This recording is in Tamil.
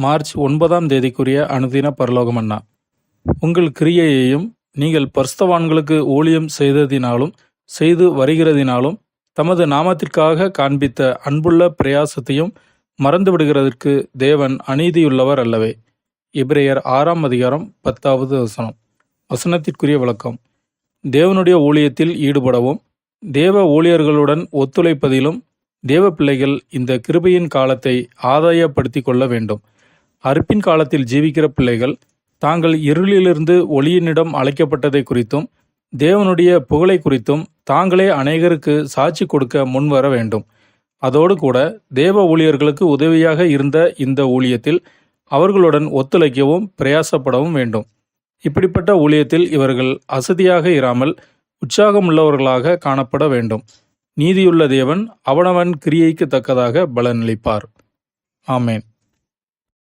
மார்ச் 9ஆம் தேதிக்குரிய அனுதின பரலோக மன்னா. உங்கள் கிரியையையும் நீங்கள் பரிசுத்தவான்களுக்கு ஊழியம் செய்ததினாலும் செய்து வருகிறதினாலும் தமது நாமத்திற்காக காண்பித்த அன்புள்ள பிரயாசத்தையும் மறந்துவிடுகிறதற்கு தேவன் அநீதியுள்ளவர் அல்லவே. எபிரேயர் 6ஆம் அதிகாரம் 10வது வசனம். வசனத்திற்குரிய விளக்கம். தேவனுடைய ஊழியத்தில் ஈடுபடவும் தேவ ஊழியர்களுடன் ஒத்துழைப்பதிலும் தேவ பிள்ளைகள் இந்த கிருபையின் காலத்தை ஆதாயப்படுத்தி கொள்ள வேண்டும். அறுப்பின் காலத்தில் ஜீவிக்கிற பிள்ளைகள் தாங்கள் இருளிலிருந்து ஒளியினிடம் அழைக்கப்பட்டதை குறித்தும் தேவனுடைய புகழை குறித்தும் தாங்களே அநேகருக்கு சாட்சி கொடுக்க முன்வர வேண்டும். அதோடு கூட தேவ ஊழியர்களுக்கு உதவியாக இருந்த இந்த ஊழியத்தில் அவர்களுடன் ஒத்துழைக்கவும் பிரயாசப்படவும் வேண்டும். இப்படிப்பட்ட ஊழியத்தில் இவர்கள் அசதியாக இராமல் உற்சாகமுள்ளவர்களாக காணப்பட வேண்டும். நீதியுள்ள தேவன் அவனவன் கிரியைக்கு தக்கதாக பலனளிப்பார். ஆமேன்.